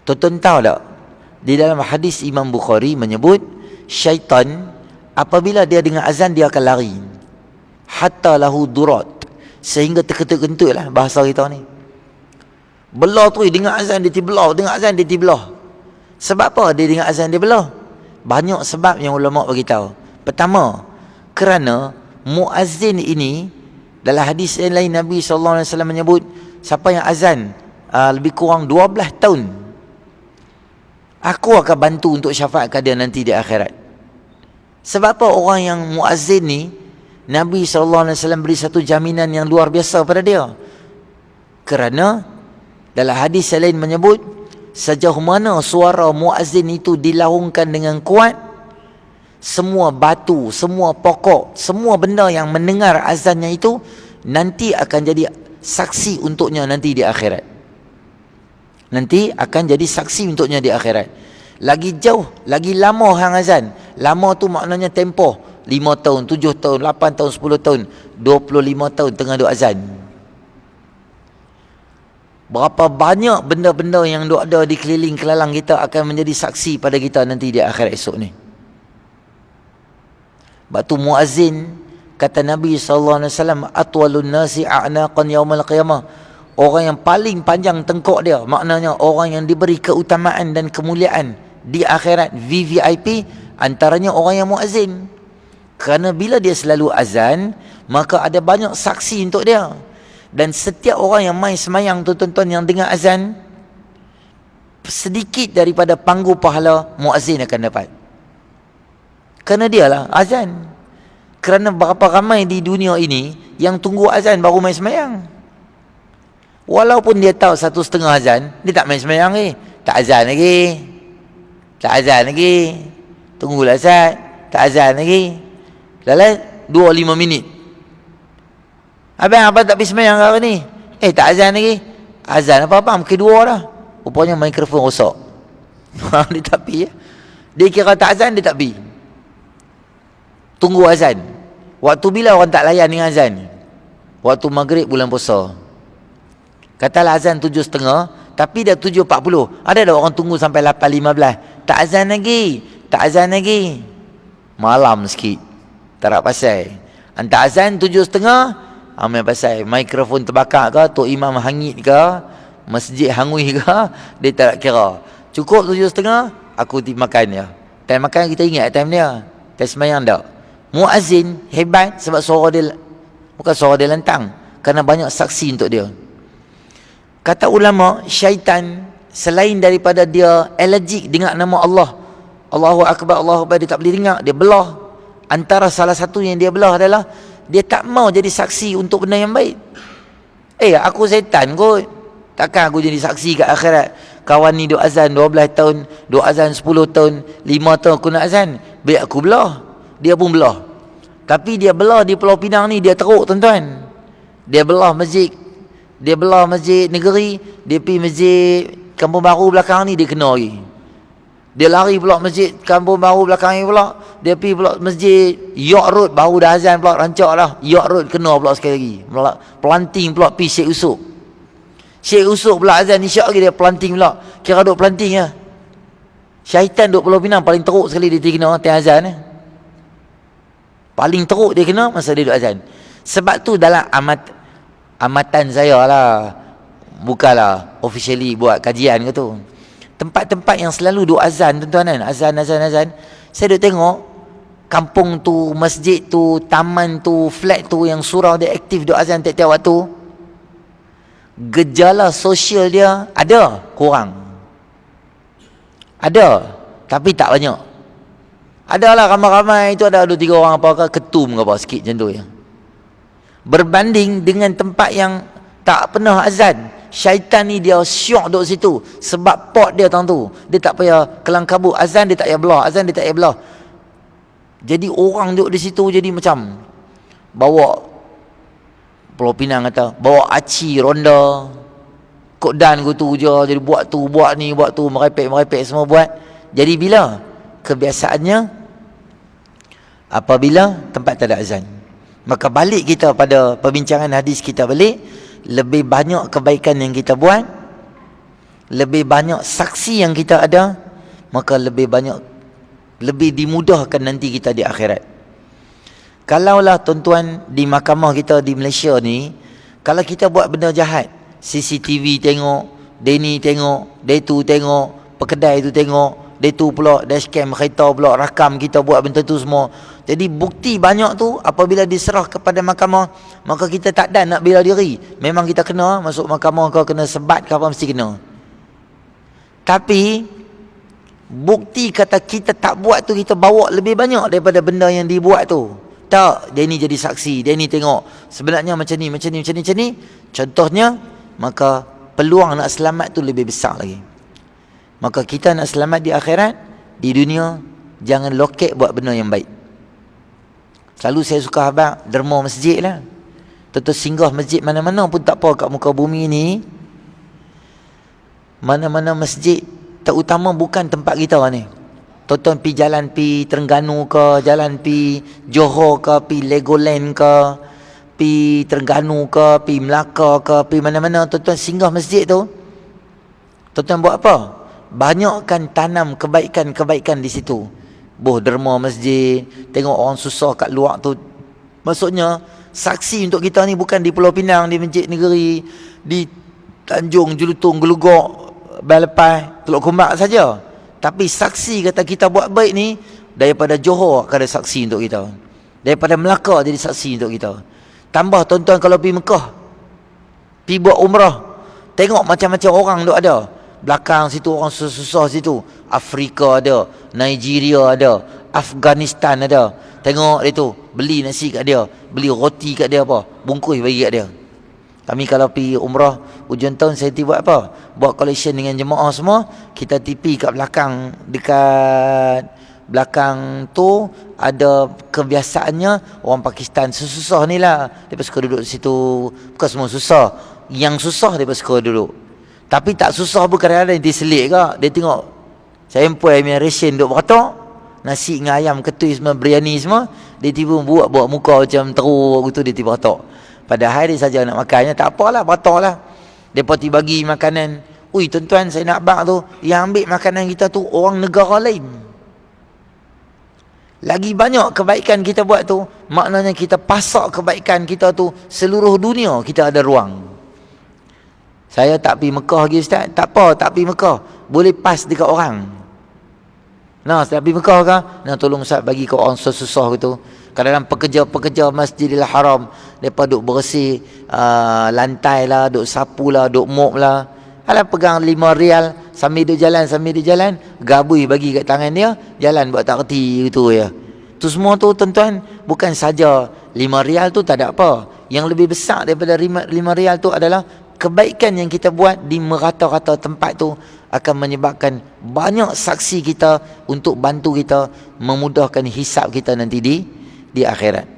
Tuan-tuan tahu tak, di dalam hadis Imam Bukhari menyebut syaitan apabila dia dengar azan dia akan lari, hatta lahu durat, sehingga terkentut-kentut lah bahasa kita ni. Belah tu dengar azan dia tibelah, dengar azan dia tibelah. Sebab apa dia dengar azan dia belah? Banyak sebab yang ulama bagi tahu. Pertama, kerana muazzin ini dalam hadis yang lain Nabi SAW menyebut siapa yang azan lebih kurang 12 tahun, aku akan bantu untuk syafaatkan dia nanti di akhirat. Sebab apa orang yang muazzin ni Nabi SAW beri satu jaminan yang luar biasa pada dia? Kerana dalam hadis yang lain menyebut sejauh mana suara muazzin itu dilaungkan dengan kuat, semua batu, semua pokok, semua benda yang mendengar azannya itu nanti akan jadi saksi untuknya nanti di akhirat. Nanti akan jadi saksi untuknya di akhirat. Lagi jauh, lagi lama hang azan. Lama tu maknanya tempoh 5 tahun, 7 tahun, 8 tahun, 10 tahun, 25 tahun tengah duk azan. Berapa banyak benda-benda yang duk ada di keliling kelalang kita akan menjadi saksi pada kita nanti di akhirat esok ni. Batu muazzin, kata Nabi SAW, atwalun nasi a'naqan yaumal qiyamah, orang yang paling panjang tengkok dia, maknanya orang yang diberi keutamaan dan kemuliaan di akhirat, VVIP, antaranya orang yang muazzin. Kerana bila dia selalu azan, maka ada banyak saksi untuk dia. Dan setiap orang yang mai semayang tu tuan-tuan yang dengar azan, sedikit daripada panggu pahala muazzin akan dapat. Kerana dia lah azan. Kerana berapa ramai di dunia ini yang tunggu azan baru mai semayang. Walaupun dia tahu 1/2 azan, dia tak main semayang lagi. Tak azan lagi. Tak azan lagi. Tunggulah Ustaz. Tak azan lagi. Lalu 2-5 minit. Abang tak pergi semayang kau ni? Tak azan lagi. Azan apa-apa, mungkin 2 dah. Rupanya mikrofon rosak. Dia tak pergi. Dia kira tak azan, dia tak pergi. Tunggu azan. Waktu bila orang tak layan dengan azan? Waktu maghrib bulan puasa. Katalah azan 7.30, tapi dah 7.40. Ada orang tunggu sampai 8.15. Tak azan lagi. Tak azan lagi. Malam sikit. Tak nak pasal. Hantar azan 7.30, ambil pasal mikrofon terbakar ke, Tok Imam hangit ke, masjid hangui ke, dia tak nak kira. Cukup 7.30, aku makan dia. Time makan kita ingat time dia. Time semayang tak. Muazzin hebat sebab suara dia, bukan suara dia lantang, kerana banyak saksi untuk dia. Kata ulama, syaitan selain daripada dia allergic dengar nama Allah, Allahu Akbar, Allahu Akbar, dia tak boleh dengar, dia belah. Antara salah satu yang dia belah adalah dia tak mau jadi saksi untuk benda yang baik. Aku setan kot, takkan aku jadi saksi kat akhirat. Kawan ni duk azan 12 tahun, duk azan 10 tahun, 5 tahun aku nak azan, biar aku belah. Dia pun belah. Tapi dia belah di Pulau Pinang ni, dia teruk tuan-tuan. Dia belah masjid, dia belah masjid negeri, dia pergi masjid Kampung Baru belakang ni, dia kena lagi. Dia lari pula masjid Kampung Baru belakang ni pula, dia pergi pula masjid York Road, baru dah azan pula, rancak dah York Road, kena pula sekali lagi. Pelanting pula pergi Syekh Usuk. Syekh Usuk pula azan isyak lagi, dia pelanting pula. Kira duk pelanting lah. Syaitan duk Pulau Pinang paling teruk sekali dia kena time azan. Paling teruk dia kena masa dia duk azan. Sebab tu dalam amatan saya lah, bukanlah officially buat kajian ke tu, tempat-tempat yang selalu duk azan tuan-tuan kan, azan, saya duk tengok kampung tu, masjid tu, taman tu, flat tu yang surau dia aktif duk azan tiap-tiap waktu. Gejala sosial dia ada, kurang. Ada, tapi tak banyak. Adalah ramai-ramai itu, ada 2-3 orang apa ke, ketum ke apa sikit macam tu ya. Berbanding dengan tempat yang tak pernah azan, syaitan ni dia syok duduk situ. Sebab pot dia tang tu, dia tak payah kelang kabut. Azan dia tak payah belah, azan dia tak payah belah. Jadi orang duduk di situ jadi macam bawa, Pulau Pinang kata, bawa aci ronda, kok dan ku tu je, jadi buat tu, buat ni, buat tu, merepek semua buat. Jadi bila kebiasaannya, apabila tempat tak ada azan, maka balik kita pada perbincangan hadis kita balik, lebih banyak kebaikan yang kita buat, lebih banyak saksi yang kita ada, maka lebih banyak, lebih dimudahkan nanti kita di akhirat. Kalaulah tuan-tuan di mahkamah kita di Malaysia ni, kalau kita buat benda jahat, CCTV tengok, dia ni tengok, dia tu tengok, pekedai tu tengok, dia tu pula dashcam kereta pula rakam kita buat benda tu semua. Jadi bukti banyak tu, apabila diserah kepada mahkamah, maka kita tak ada nak bela diri. Memang kita kena masuk mahkamah, kau kena sebat ke apa, mesti kena. Tapi bukti kata kita tak buat tu, kita bawa lebih banyak daripada benda yang dibuat tu. Tak, dia ni jadi saksi, dia ni tengok sebenarnya macam ni, macam ni, macam ni, macam ni, contohnya, maka peluang nak selamat tu lebih besar lagi. Maka kita nak selamat di akhirat, di dunia, jangan lokek buat benda yang baik. Selalu saya suka habaq derma masjid lah. Tentu singgah masjid mana-mana pun tak apa kat muka bumi ni. Mana-mana masjid, terutama bukan tempat kita ni. Tonton pi jalan pi Terengganu ke, jalan pi Johor ke, pi Legoland ke, pi Terengganu ke, pi Melaka ke, pi mana-mana, tonton singgah masjid tu. Tonton buat apa? Banyakkan tanam kebaikan-kebaikan di situ. Boh derma masjid, tengok orang susah kat luar tu. Maksudnya saksi untuk kita ni bukan di Pulau Pinang, di Masjid Negeri, di Tanjung, Jelutong, Gelugok, Balepai, Teluk Kumbak saja. Tapi saksi kata kita buat baik ni, daripada Johor ada saksi untuk kita, daripada Melaka jadi saksi untuk kita. Tambah tuan-tuan kalau pergi Mekah, pergi buat umrah, tengok macam-macam orang duk ada. Belakang situ orang susah-susah situ, Afrika ada, Nigeria ada, Afghanistan ada. Tengok dia tu, beli nasi kat dia, beli roti kat dia apa, bungkus bagi kat dia. Kami kalau pergi umrah hujung tahun, saya buat apa? Buat collection dengan jemaah semua. Kita tipi kat belakang, dekat belakang tu ada kebiasaannya orang Pakistan susah ni lah, dia suka duduk di situ. Bukan semua susah, yang susah dia suka duduk. Tapi tak susah pun kadang-kadang dia selit ke. Dia tengok saya empoi punya ration duduk beratok, nasi dengan ayam ketui semua, biryani semua, dia tiba buat muka macam teruk gitu, dia tiba beratok. Padahal dia saja nak makannya, tak apalah, batal lah. Mereka bagi makanan. Ui tuan-tuan, saya nak bak tu, yang ambil makanan kita tu orang negara lain. Lagi banyak kebaikan kita buat tu, maknanya kita pasak kebaikan kita tu seluruh dunia, kita ada ruang. Saya tak pergi Mekah lagi Ustaz. Tak apa, tak pergi Mekah, boleh pas dekat orang. Nah, saya pergi Mekah kan, nah tolong Ustaz bagi ke orang susah-susah gitu. Kadang-kadang pekerja-pekerja Masjidil Haram, mereka duk bersih lantai lah, duk sapu lah, duk mop lah. Alah pegang 5 rial sambil duk jalan, gabui bagi kat tangan dia, jalan buat tak reti gitu ya. Tu semua tu tuan-tuan, bukan saja 5 rial tu tak ada apa. Yang lebih besar daripada 5 rial tu adalah kebaikan yang kita buat di merata-rata tempat tu akan menyebabkan banyak saksi kita untuk bantu kita memudahkan hisab kita nanti di akhirat.